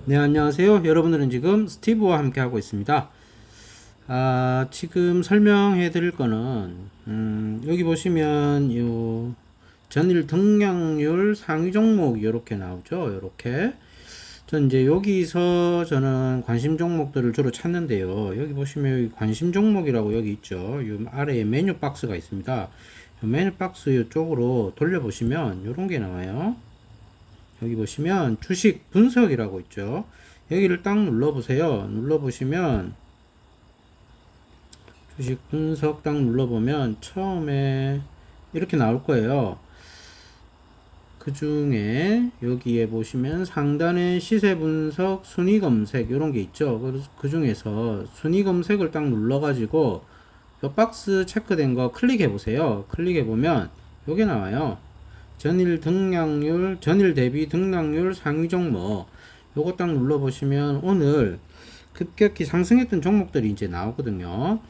네, 안녕하세요. 여러분들은 지금 스티브와 함께 하고 있습니다. 지금 설명해 드릴 거는, 여기 보시면, 전일 등락률 상위 종목, 이렇게 나오죠. 이렇게. 전 이제 여기서 저는 관심 종목들을 주로 찾는데요. 여기 보시면 여기 관심 종목이라고 여기 있죠. 이 아래에 메뉴 박스가 있습니다. 이 메뉴 박스 이쪽으로 돌려보시면 이런 게 나와요. 여기 보시면 주식 분석이라고 있죠. 여기를 딱 눌러보세요. 눌러보시면 주식 분석 딱 눌러보면 처음에 이렇게 나올 거예요. 그 중에 여기에 보시면 상단에 시세 분석, 순위 검색 이런 게 있죠. 그 중에서 순위 검색을 딱 눌러가지고 이 박스 체크된 거 클릭해 보세요. 클릭해 보면 요게 나와요. 전일 등락률, 전일 대비 등락률 상위 종목. 요거 딱 눌러보시면 오늘 급격히 상승했던 종목들이 이제 나오거든요.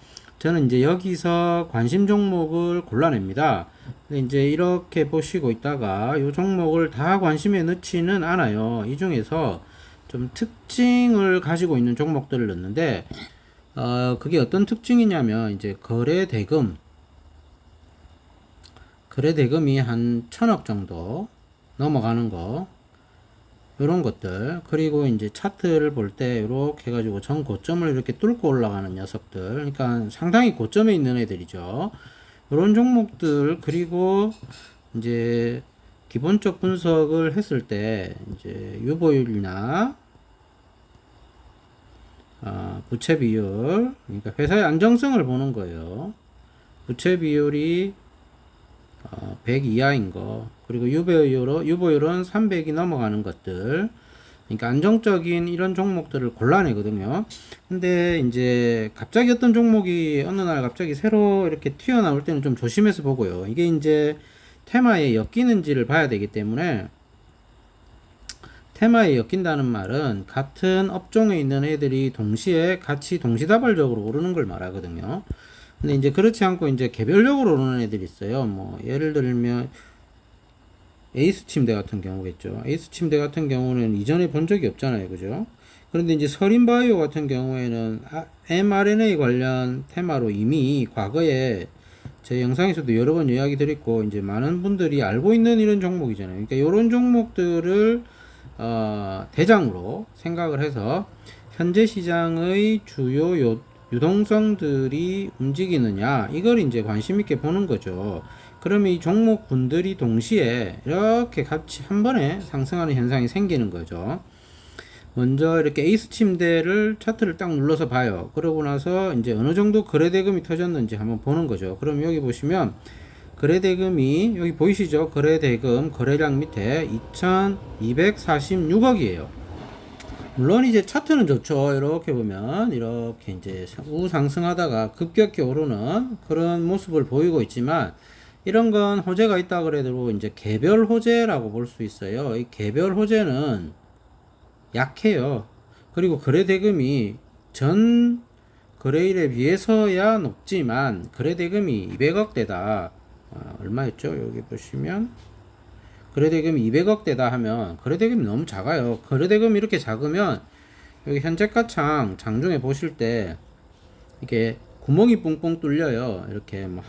저는 이제 여기서 관심 종목을 골라냅니다. 근데 이제 이렇게 보시고 있다가 요 종목을 다 관심에 넣지는 않아요. 이 중에서 좀 특징을 가지고 있는 종목들을 넣는데, 그게 어떤 특징이냐면, 이제 거래대금이 한 1000억 정도 넘어가는 거, 요런 것들, 그리고 이제 차트를 볼 때 이렇게 해가지고 전 고점을 이렇게 뚫고 올라가는 녀석들, 그러니까 상당히 고점에 있는 애들이죠. 요런 종목들, 그리고 이제 기본적 분석을 했을 때 이제 유보율이나 부채 비율, 그러니까 회사의 안정성을 보는 거예요. 부채 비율이 100 이하인 거, 그리고 유보율은 300이 넘어가는 것들, 그러니까 안정적인 이런 종목들을 골라내거든요. 근데 이제 갑자기 어떤 종목이 어느 날 갑자기 새로 이렇게 튀어나올 때는 좀 조심해서 보고요. 이게 이제 테마에 엮이는지를 봐야 되기 때문에, 테마에 엮인다는 말은 같은 업종에 있는 애들이 동시에 같이 동시다발적으로 오르는 걸 말하거든요. 근데 이제 그렇지 않고 이제 개별적으로 오르는 애들이 있어요. 뭐 예를 들면 에이스 침대 같은 경우겠죠. 에이스 침대 같은 경우는 이전에 본 적이 없잖아요. 그죠? 그런데 이제 서린바이오 같은 경우에는 mRNA 관련 테마로 이미 과거에 제 영상에서도 여러 번 이야기 드렸고 이제 많은 분들이 알고 있는 이런 종목이잖아요. 그러니까 이런 종목들을 대장으로 생각을 해서 현재 시장의 주요 유동성들이 움직이느냐 이걸 이제 관심 있게 보는 거죠. 그러면 이 종목군들이 동시에 이렇게 같이 한 번에 상승하는 현상이 생기는 거죠. 먼저 이렇게 에이스 침대를 차트를 딱 눌러서 봐요. 그러고 나서 이제 어느 정도 거래대금이 터졌는지 한번 보는 거죠. 그럼 여기 보시면 거래대금이 여기 보이시죠? 거래대금 거래량 밑에 2246억이에요. 물론 이제 차트는 좋죠. 이렇게 보면 이렇게 이제 우상승하다가 급격히 오르는 그런 모습을 보이고 있지만 이런 건 호재가 있다 그래도 이제 개별 호재라고 볼 수 있어요. 이 개별 호재는 약해요. 그리고 거래대금이 전 거래일에 비해서야 높지만 거래대금이 200억대다. 얼마였죠? 여기 보시면 거래대금이 200억대다 하면 거래대금이 너무 작아요. 거래대금이 이렇게 작으면 여기 현재가창 장중에 보실 때 이게 구멍이 뻥뻥 뚫려요. 이렇게 뭐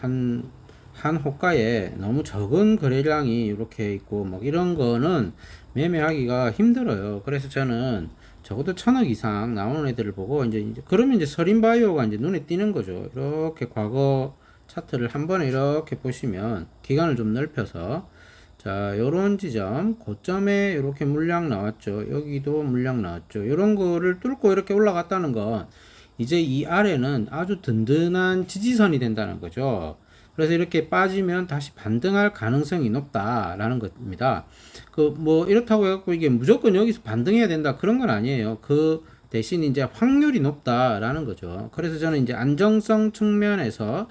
한 호가에 너무 적은 거래량이 이렇게 있고 막 이런 거는 매매하기가 힘들어요. 그래서 저는 적어도 1000억 이상 나오는 애들을 보고 이제 그러면 이제 서린바이오가 이제 눈에 띄는 거죠. 이렇게 과거 차트를 한 번에 이렇게 보시면 기간을 좀 넓혀서 자, 요런 지점, 고점에 이렇게 물량 나왔죠. 여기도 물량 나왔죠. 이런 거를 뚫고 이렇게 올라갔다는 건 이제 이 아래는 아주 든든한 지지선이 된다는 거죠. 그래서 이렇게 빠지면 다시 반등할 가능성이 높다라는 겁니다. 뭐 이렇다고 해갖고 이게 무조건 여기서 반등해야 된다 그런 건 아니에요. 그 대신 이제 확률이 높다라는 거죠. 그래서 저는 이제 안정성 측면에서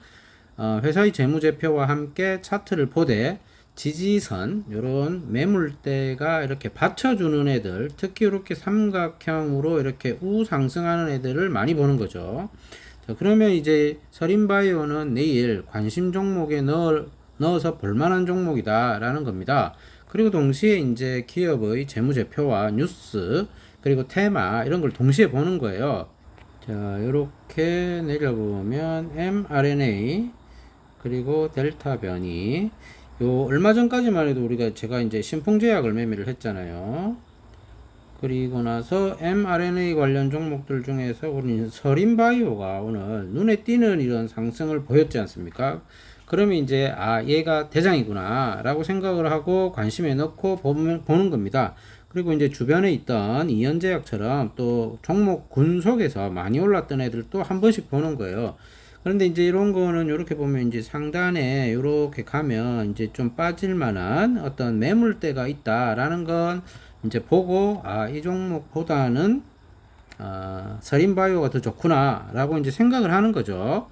회사의 재무제표와 함께 차트를 보되 지지선 요런 매물대가 이렇게 받쳐주는 애들, 특히 이렇게 삼각형으로 이렇게 우상승하는 애들을 많이 보는 거죠. 자, 그러면 이제 서린바이오는 내일 관심 종목에 넣어서 볼만한 종목이다 라는 겁니다. 그리고 동시에 이제 기업의 재무제표와 뉴스 그리고 테마 이런 걸 동시에 보는 거예요. 자, 이렇게 내려보면 mRNA 그리고 델타 변이 요 얼마 전까지만 해도 제가 이제 신풍제약을 매매를 했잖아요. 그리고 나서 mRNA 관련 종목들 중에서 우리 서린바이오가 오늘 눈에 띄는 이런 상승을 보였지 않습니까? 그러면 이제 얘가 대장이구나 라고 생각을 하고 관심에 넣고 보는 겁니다. 그리고 이제 주변에 있던 이연제약처럼 또 종목 군 속에서 많이 올랐던 애들도 한 번씩 보는 거예요. 그런데 이제 이런 거는 이렇게 보면 이제 상단에 이렇게 가면 이제 좀 빠질 만한 어떤 매물대가 있다라는 건 이제 보고 이 종목보다는 서린바이오가 더 좋구나 라고 이제 생각을 하는 거죠.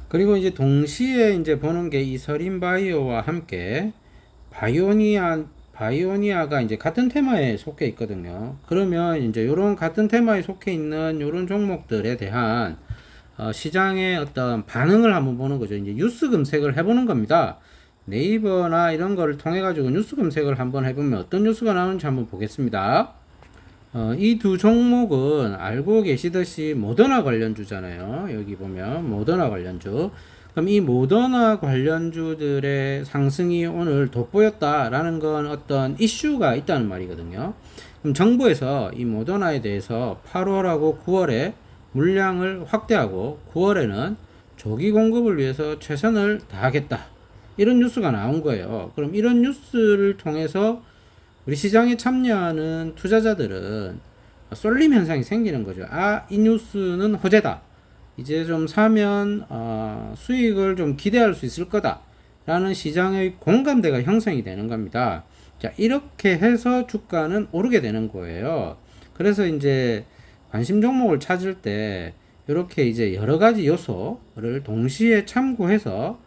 그리고 이제 동시에 이제 보는 게 이 서린바이오와 함께 바이오니아가 이제 같은 테마에 속해 있거든요. 그러면 이제 이런 같은 테마에 속해 있는 이런 종목들에 대한 시장의 어떤 반응을 한번 보는 거죠. 이제 뉴스 검색을 해보는 겁니다. 네이버나 이런 거를 통해 가지고 뉴스 검색을 한번 해보면 어떤 뉴스가 나오는지 한번 보겠습니다. 이 두 종목은 알고 계시듯이 모더나 관련주잖아요. 여기 보면 모더나 관련주. 그럼 이 모더나 관련주들의 상승이 오늘 돋보였다라는 건 어떤 이슈가 있다는 말이거든요. 그럼 정부에서 이 모더나에 대해서 8월하고 9월에 물량을 확대하고 9월에는 조기 공급을 위해서 최선을 다하겠다. 이런 뉴스가 나온 거예요. 그럼 이런 뉴스를 통해서 우리 시장에 참여하는 투자자들은 쏠림 현상이 생기는 거죠. 이 뉴스는 호재다. 이제 좀 사면 수익을 좀 기대할 수 있을 거다. 라는 시장의 공감대가 형성이 되는 겁니다. 자, 이렇게 해서 주가는 오르게 되는 거예요. 그래서 이제 관심 종목을 찾을 때 이렇게 이제 여러 가지 요소를 동시에 참고해서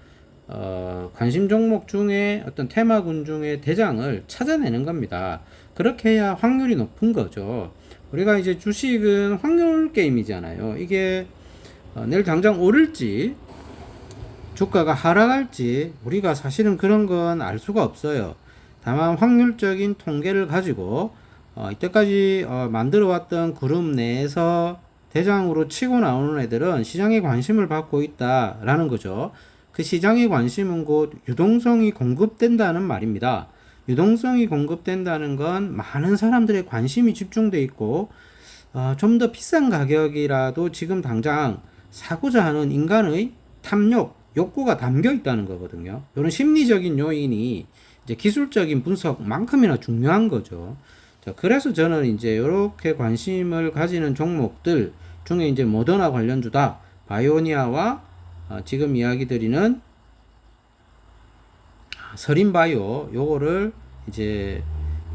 관심 종목 중에 어떤 테마군 중에 대장을 찾아내는 겁니다. 그렇게 해야 확률이 높은 거죠. 우리가 이제 주식은 확률 게임이잖아요. 이게 내일 당장 오를지 주가가 하락할지 우리가 사실은 그런 건 알 수가 없어요. 다만 확률적인 통계를 가지고 이때까지 만들어 왔던 그룹 내에서 대장으로 치고 나오는 애들은 시장에 관심을 받고 있다라는 거죠. 그 시장의 관심은 곧 유동성이 공급된다는 말입니다. 유동성이 공급된다는 건 많은 사람들의 관심이 집중돼 있고 좀 더 비싼 가격이라도 지금 당장 사고자 하는 인간의 탐욕, 욕구가 담겨 있다는 거거든요. 이런 심리적인 요인이 이제 기술적인 분석만큼이나 중요한 거죠. 자, 그래서 저는 이제 이렇게 관심을 가지는 종목들 중에 이제 모더나 관련주다, 바이오니아와 지금 이야기 드리는 서린바이오 요거를 이제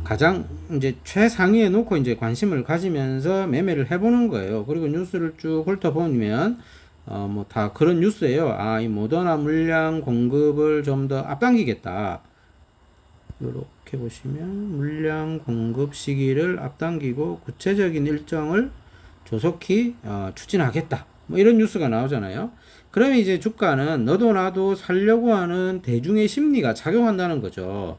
가장 이제 최상위에 놓고 이제 관심을 가지면서 매매를 해보는 거예요. 그리고 뉴스를 쭉 훑어보면 뭐 다 그런 뉴스예요. 이 모더나 물량 공급을 좀 더 앞당기겠다. 이렇게 보시면 물량 공급 시기를 앞당기고 구체적인 일정을 조속히 추진하겠다. 뭐 이런 뉴스가 나오잖아요. 그러면 이제 주가는 너도 나도 살려고 하는 대중의 심리가 작용한다는 거죠.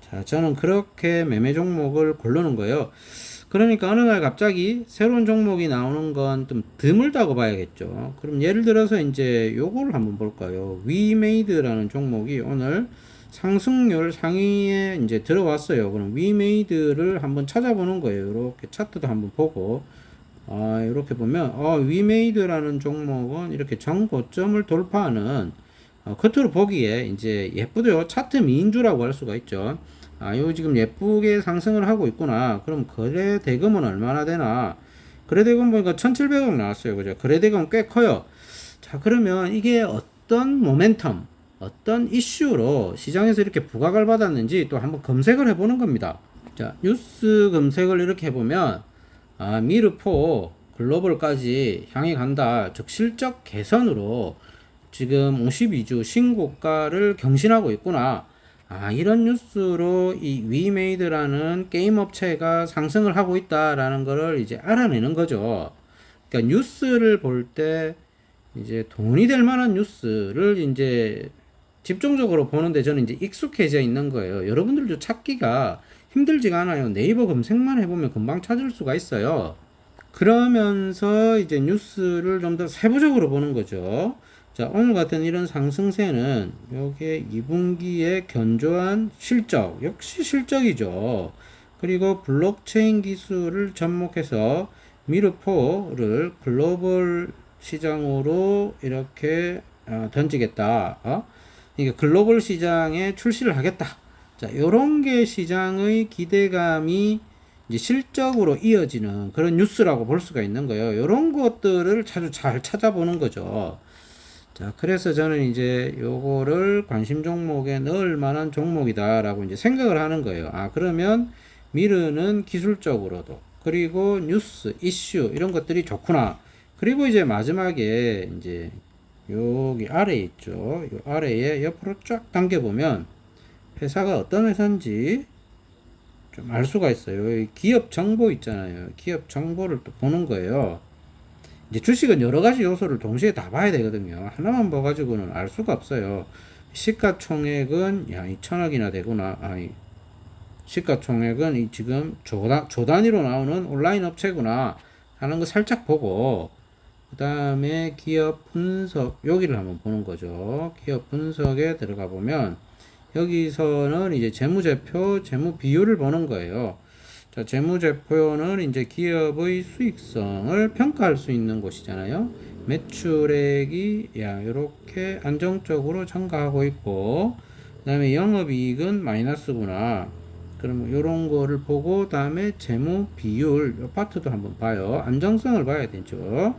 자, 저는 그렇게 매매 종목을 고르는 거예요. 그러니까 어느 날 갑자기 새로운 종목이 나오는 건 좀 드물다고 봐야겠죠. 그럼 예를 들어서 이제 요거를 한번 볼까요? 위메이드라는 종목이 오늘 상승률 상위에 이제 들어왔어요. 그럼 위메이드를 한번 찾아보는 거예요. 이렇게 차트도 한번 보고 이렇게 보면 위메이드라는 종목은 이렇게 정고점을 돌파하는 겉으로 보기에 이제 예쁘죠. 차트 미인주라고 할 수가 있죠. 요 지금 예쁘게 상승을 하고 있구나. 그럼 거래 대금은 얼마나 되나? 거래 대금 보니까 1,700억 나왔어요. 그죠? 거래 대금 꽤 커요. 자, 그러면 이게 어떤 모멘텀, 어떤 이슈로 시장에서 이렇게 부각을 받았는지 또 한번 검색을 해보는 겁니다. 자, 뉴스 검색을 이렇게 해보면 미르4 글로벌까지 향해 간다. 즉 실적 개선으로 지금 52주 신고가를 경신하고 있구나. 이런 뉴스로 이 위메이드라는 게임 업체가 상승을 하고 있다라는 거를 이제 알아내는 거죠. 그러니까 뉴스를 볼 때 이제 돈이 될 만한 뉴스를 이제 집중적으로 보는데 저는 이제 익숙해져 있는 거예요. 여러분들도 찾기가 힘들지가 않아요. 네이버 검색만 해보면 금방 찾을 수가 있어요. 그러면서 이제 뉴스를 좀 더 세부적으로 보는 거죠. 자, 오늘 같은 이런 상승세는 요게 2분기에 견조한 실적, 역시 실적이죠. 그리고 블록체인 기술을 접목해서 미르포를 글로벌 시장으로 이렇게 던지겠다. 이게 글로벌 시장에 출시를 하겠다. 자, 요런 게 시장의 기대감이 이제 실적으로 이어지는 그런 뉴스라고 볼 수가 있는 거예요. 요런 것들을 아주 잘 찾아보는 거죠. 자, 그래서 저는 이제 요거를 관심 종목에 넣을 만한 종목이다라고 이제 생각을 하는 거예요. 그러면 미르는 기술적으로도, 그리고 뉴스, 이슈, 이런 것들이 좋구나. 그리고 이제 마지막에 이제 여기 아래에 있죠. 요 아래에 옆으로 쫙 당겨보면 회사가 어떤 회사인지 좀 알 수가 있어요. 여기 기업 정보 있잖아요. 기업 정보를 또 보는 거예요. 이제 주식은 여러 가지 요소를 동시에 다 봐야 되거든요. 하나만 봐가지고는 알 수가 없어요. 시가총액은 2천억이나 되구나. 시가총액은 이 지금 조 단위로 나오는 온라인 업체구나 하는 거 살짝 보고, 그 다음에 기업 분석 여기를 한번 보는 거죠. 기업 분석에 들어가 보면 여기서는 이제 재무제표, 재무 비율을 보는 거예요. 자, 재무제표는 이제 기업의 수익성을 평가할 수 있는 곳이잖아요. 매출액이 이렇게 안정적으로 증가하고 있고, 그 다음에 영업이익은 마이너스구나. 그럼 요런 거를 보고, 다음에 재무 비율, 요 파트도 한번 봐요. 안정성을 봐야 되죠.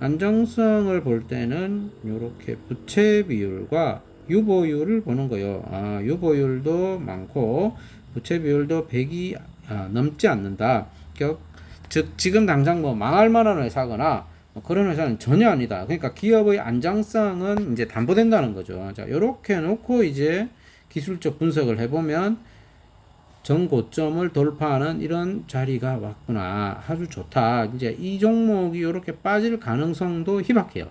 안정성을 볼 때는 요렇게 부채 비율과 유보율을 보는 거예요. 유보율도 많고 부채 비율도 100이 넘지 않는다. 즉 지금 당장 뭐 망할 만한 회사거나 뭐 그런 회사는 전혀 아니다. 그러니까 기업의 안정성은 이제 담보된다는 거죠. 자, 요렇게 놓고 이제 기술적 분석을 해보면 전고점을 돌파하는 이런 자리가 왔구나. 아주 좋다. 이제 이 종목이 이렇게 빠질 가능성도 희박해요.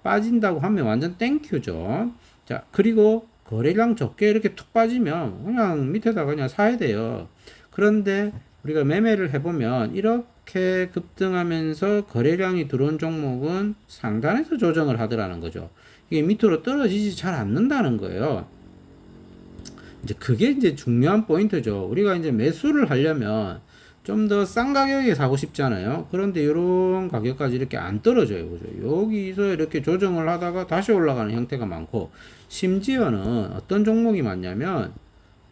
빠진다고 하면 완전 땡큐죠. 자, 그리고 거래량 적게 이렇게 툭 빠지면 그냥 밑에다가 그냥 사야 돼요. 그런데 우리가 매매를 해보면 이렇게 급등하면서 거래량이 들어온 종목은 상단에서 조정을 하더라는 거죠. 이게 밑으로 떨어지지 잘 않는다는 거예요. 이제 그게 이제 중요한 포인트죠. 우리가 이제 매수를 하려면 좀 더 싼 가격에 사고 싶잖아요. 그런데 이런 가격까지 이렇게 안 떨어져요. 그죠? 여기서 이렇게 조정을 하다가 다시 올라가는 형태가 많고, 심지어는 어떤 종목이 많냐면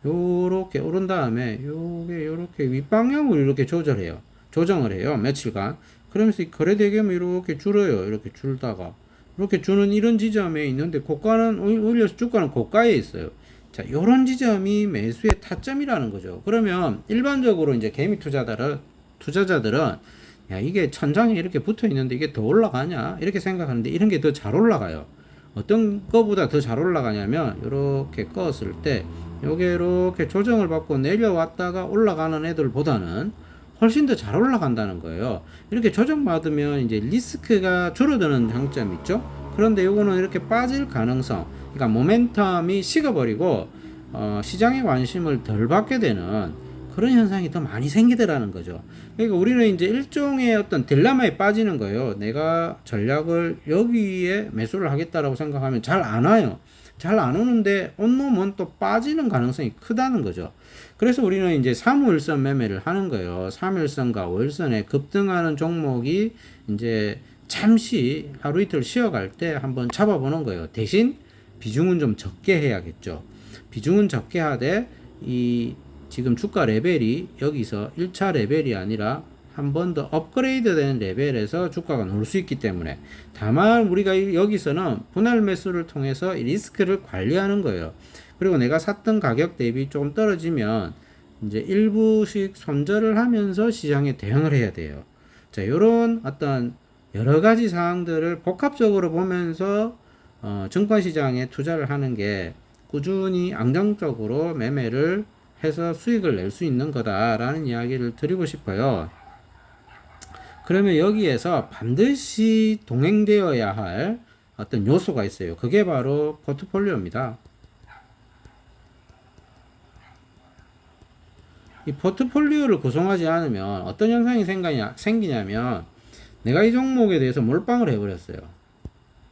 요렇게 오른 다음에 요게 요렇게 윗방향으로 이렇게 조정을 해요. 며칠간. 그러면서 이 거래 대금이 이렇게 줄어요. 이렇게 줄다가 이렇게 주는 이런 지점에 있는데, 고가는 오히려 주가는 고가에 있어요. 자, 요런 지점이 매수의 타점이라는 거죠. 그러면 일반적으로 이제 개미 투자자들은 야, 이게 천장에 이렇게 붙어 있는데 이게 더 올라가냐? 이렇게 생각하는데 이런 게 더 잘 올라가요. 어떤 거보다 더 잘 올라가냐면 이렇게 껐을 때 요게 이렇게 조정을 받고 내려왔다가 올라가는 애들보다는 훨씬 더 잘 올라간다는 거예요. 이렇게 조정받으면 이제 리스크가 줄어드는 장점이 있죠. 그런데 요거는 이렇게 빠질 가능성, 그러니까 모멘텀이 식어버리고 시장의 관심을 덜 받게 되는 그런 현상이 더 많이 생기더라는 거죠. 그러니까 우리는 이제 일종의 어떤 딜레마에 빠지는 거예요. 내가 전략을 여기에 매수를 하겠다라고 생각하면 잘 안 와요. 잘 안 오는데 온 놈은 또 빠지는 가능성이 크다는 거죠. 그래서 우리는 이제 3일선 매매를 하는 거예요. 3일선과 5일선에 급등하는 종목이 이제 잠시 하루 이틀 쉬어갈 때 한번 잡아보는 거예요. 대신 비중은 좀 적게 해야겠죠. 비중은 적게 하되 이 지금 주가 레벨이 여기서 1차 레벨이 아니라 한 번 더 업그레이드 된 레벨에서 주가가 놀 수 있기 때문에, 다만 우리가 여기서는 분할 매수를 통해서 리스크를 관리하는 거예요. 그리고 내가 샀던 가격 대비 조금 떨어지면 이제 일부씩 손절을 하면서 시장에 대응을 해야 돼요. 자, 요런 어떤 여러 가지 사항들을 복합적으로 보면서 증권시장에 투자를 하는 게 꾸준히 안정적으로 매매를 해서 수익을 낼 수 있는 거다라는 이야기를 드리고 싶어요. 그러면 여기에서 반드시 동행되어야 할 어떤 요소가 있어요. 그게 바로 포트폴리오입니다. 이 포트폴리오를 구성하지 않으면 어떤 현상이 생기냐면 내가 이 종목에 대해서 몰빵을 해버렸어요.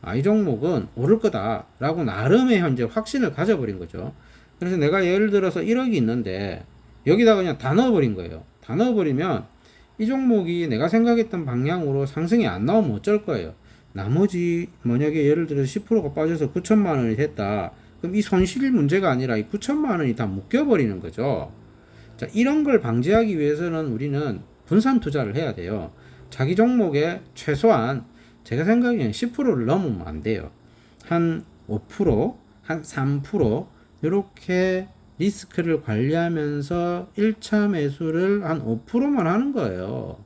아, 이 종목은 오를 거다라고 나름의 현재 확신을 가져버린 거죠. 그래서 내가 예를 들어서 1억이 있는데 여기다가 그냥 다 넣어버린 거예요. 다 넣어버리면 이 종목이 내가 생각했던 방향으로 상승이 안 나오면 어쩔 거예요. 나머지 만약에 예를 들어서 10%가 빠져서 9천만 원이 됐다. 그럼 이 손실 문제가 아니라 이 9천만 원이 다 묶여버리는 거죠. 자, 이런 걸 방지하기 위해서는 우리는 분산 투자를 해야 돼요. 자기 종목에 최소한 제가 생각에는 10%를 넘으면 안 돼요. 한 5%, 한 3% 이렇게 리스크를 관리하면서 1차 매수를 한 5%만 하는 거예요.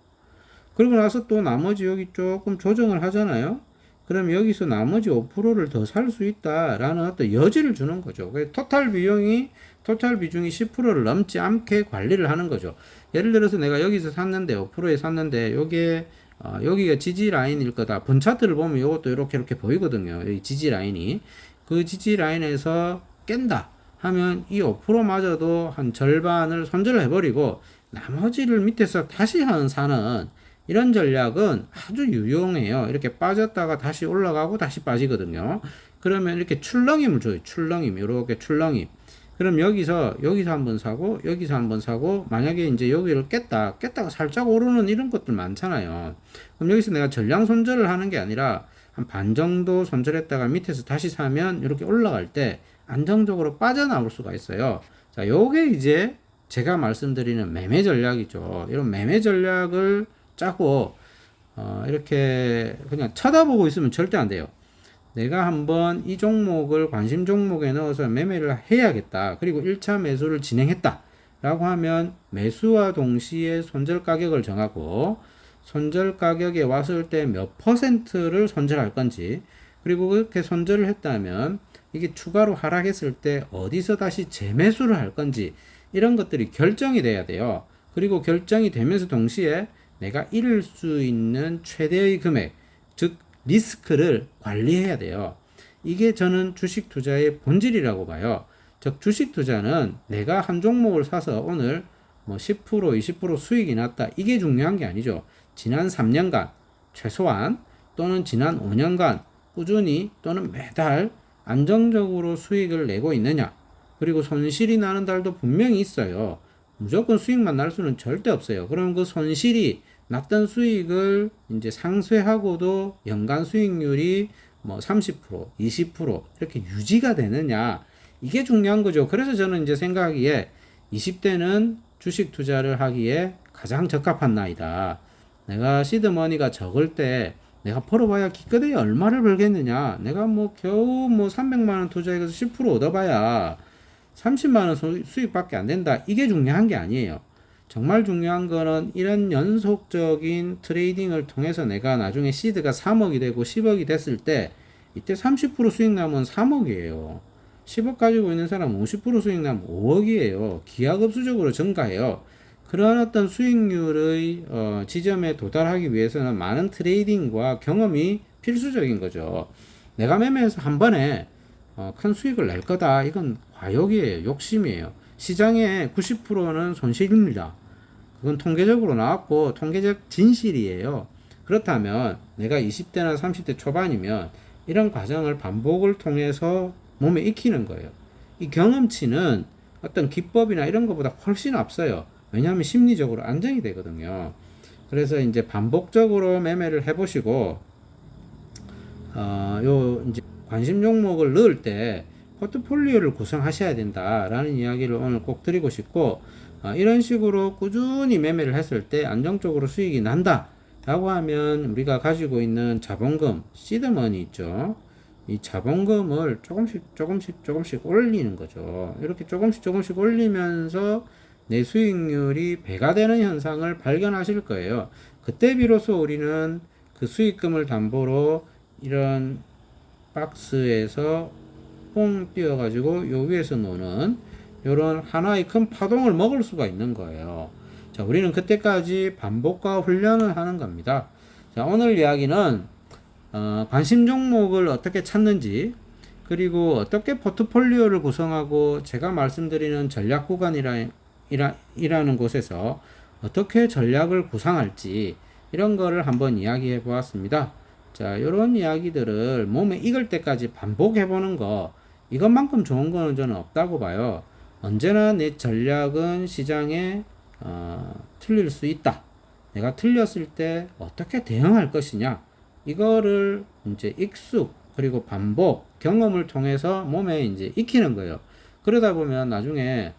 그리고 나서 또 나머지 여기 조금 조정을 하잖아요. 그럼 여기서 나머지 5%를 더 살 수 있다라는 어떤 여지를 주는 거죠. 그래서 토탈 비중이 10%를 넘지 않게 관리를 하는 거죠. 예를 들어서 내가 여기서 샀는데 5%에 샀는데 요게 여기가 지지 라인일 거다. 분 차트를 보면 이것도 이렇게 보이거든요. 이 지지 라인이 그 지지 라인에서 깬다 하면 이 5%마저도 한 절반을 손절을 해버리고 나머지를 밑에서 다시 사는 이런 전략은 아주 유용해요. 이렇게 빠졌다가 다시 올라가고 다시 빠지거든요. 그러면 이렇게 출렁임을 줘요. 출렁임, 이렇게 출렁임. 그럼 여기서 한번 사고 여기서 한번 사고 만약에 이제 여기를 깼다가 살짝 오르는 이런 것들 많잖아요. 그럼 여기서 내가 전량 손절을 하는 게 아니라 한 반 정도 손절했다가 밑에서 다시 사면 이렇게 올라갈 때 안정적으로 빠져나올 수가 있어요. 자, 요게 이제 제가 말씀드리는 매매 전략이죠. 이런 매매 전략을 짜고 이렇게 그냥 쳐다보고 있으면 절대 안 돼요. 내가 한번 이 종목을 관심 종목에 넣어서 매매를 해야겠다. 그리고 1차 매수를 진행했다. 라고 하면 매수와 동시에 손절 가격을 정하고 손절 가격에 왔을 때 몇 퍼센트를 손절할 건지 그리고 그렇게 손절을 했다면 이게 추가로 하락했을 때 어디서 다시 재매수를 할 건지 이런 것들이 결정이 돼야 돼요. 그리고 결정이 되면서 동시에 내가 잃을 수 있는 최대의 금액, 즉 리스크를 관리해야 돼요. 이게 저는 주식 투자의 본질이라고 봐요. 즉 주식 투자는 내가 한 종목을 사서 오늘 뭐 10%, 20% 수익이 났다. 이게 중요한 게 아니죠. 지난 3년간 최소한 또는 지난 5년간 꾸준히 또는 매달 안정적으로 수익을 내고 있느냐. 그리고 손실이 나는 달도 분명히 있어요. 무조건 수익만 날 수는 절대 없어요. 그럼 그 손실이 났던 수익을 이제 상쇄하고도 연간 수익률이 뭐 30%, 20% 이렇게 유지가 되느냐. 이게 중요한 거죠. 그래서 저는 이제 생각하기에 20대는 주식 투자를 하기에 가장 적합한 나이다. 내가 시드머니가 적을 때 내가 벌어봐야 기껏해야 얼마를 벌겠느냐. 내가 뭐 겨우 뭐 300만원 투자해서 10% 얻어봐야 30만원 수익밖에 안 된다. 이게 중요한 게 아니에요. 정말 중요한 거는 이런 연속적인 트레이딩을 통해서 내가 나중에 시드가 3억이 되고 10억이 됐을 때 이때 30% 수익 나면 3억이에요. 10억 가지고 있는 사람은 50% 수익 나면 5억이에요. 기하급수적으로 증가해요. 그런 어떤 수익률의 지점에 도달하기 위해서는 많은 트레이딩과 경험이 필수적인 거죠. 내가 매매해서 한 번에 큰 수익을 낼 거다. 이건 과욕이에요. 욕심이에요. 시장의 90%는 손실입니다. 그건 통계적으로 나왔고 통계적 진실이에요. 그렇다면 내가 20대나 30대 초반이면 이런 과정을 반복을 통해서 몸에 익히는 거예요. 이 경험치는 어떤 기법이나 이런 것보다 훨씬 앞서요. 왜냐하면 심리적으로 안정이 되거든요. 그래서 이제 반복적으로 매매를 해보시고 요 이제 관심 종목을 넣을 때 포트폴리오를 구성하셔야 된다라는 이야기를 오늘 꼭 드리고 싶고 이런 식으로 꾸준히 매매를 했을 때 안정적으로 수익이 난다 라고 하면 우리가 가지고 있는 자본금 시드머니 있죠. 이 자본금을 조금씩 올리는 거죠. 이렇게 조금씩 올리면서 내 수익률이 배가 되는 현상을 발견하실 거예요. 그때 비로소 우리는 그 수익금을 담보로 이런 박스에서 뽕 띄워가지고 요 위에서 노는 요런 하나의 큰 파동을 먹을 수가 있는 거예요. 자, 우리는 그때까지 반복과 훈련을 하는 겁니다. 자, 오늘 이야기는 관심 종목을 어떻게 찾는지 그리고 어떻게 포트폴리오를 구성하고 제가 말씀드리는 전략 구간이나 이라는 곳에서 어떻게 전략을 구상할지 이런 거를 한번 이야기해 보았습니다. 자, 이런 이야기들을 몸에 익을 때까지 반복해 보는 거, 이것만큼 좋은 거는 저는 없다고 봐요. 언제나 내 전략은 시장에 틀릴 수 있다. 내가 틀렸을 때 어떻게 대응할 것이냐. 이거를 이제 익숙, 그리고 반복, 경험을 통해서 몸에 이제 익히는 거예요. 그러다 보면 나중에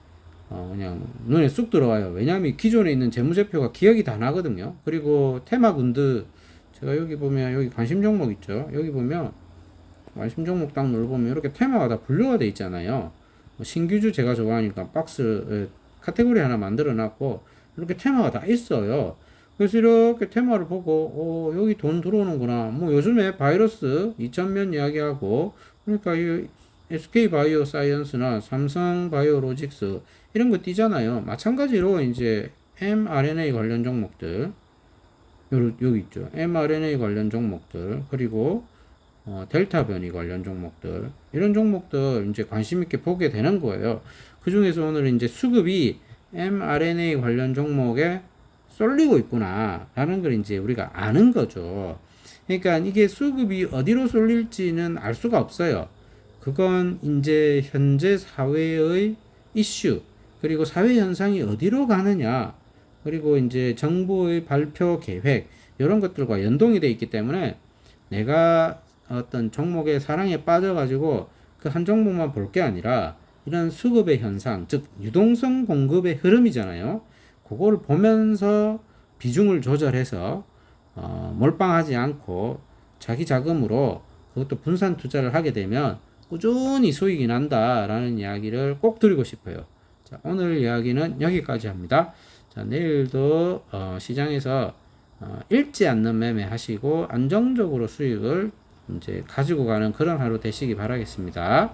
그냥 눈에 쑥 들어와요. 왜냐하면 기존에 있는 재무제표가 기억이 다 나거든요. 그리고 테마군드, 제가 여기 보면 여기 관심 종목 있죠. 여기 보면 관심 종목 딱 눌러보면 이렇게 테마가 다 분류가 돼 있잖아요. 신규주 제가 좋아하니까 박스 카테고리 하나 만들어 놨고 이렇게 테마가 다 있어요. 그래서 이렇게 테마를 보고 여기 돈 들어오는구나. 뭐 요즘에 바이러스 2000면 이야기하고, 그러니까 이 SK 바이오사이언스나 삼성 바이오로직스 이런 거 띄잖아요. 마찬가지로 이제 mRNA 관련 종목들 여기 있죠. mRNA 관련 종목들, 그리고 델타 변이 관련 종목들, 이런 종목들 이제 관심 있게 보게 되는 거예요. 그 중에서 오늘 이제 수급이 mRNA 관련 종목에 쏠리고 있구나 라는 걸 이제 우리가 아는 거죠. 그러니까 이게 수급이 어디로 쏠릴지는 알 수가 없어요. 그건 이제 현재 사회의 이슈, 그리고 사회 현상이 어디로 가느냐, 그리고 이제 정부의 발표 계획, 이런 것들과 연동이 되어 있기 때문에 내가 어떤 종목의 사랑에 빠져가지고 그 한 종목만 볼 게 아니라 이런 수급의 현상, 즉 유동성 공급의 흐름이잖아요. 그걸 보면서 비중을 조절해서 몰빵하지 않고 자기 자금으로 그것도 분산 투자를 하게 되면 꾸준히 수익이 난다라는 이야기를 꼭 드리고 싶어요. 자, 오늘 이야기는 여기까지 합니다. 자, 내일도 시장에서 읽지 않는 매매 하시고 안정적으로 수익을 이제 가지고 가는 그런 하루 되시기 바라겠습니다.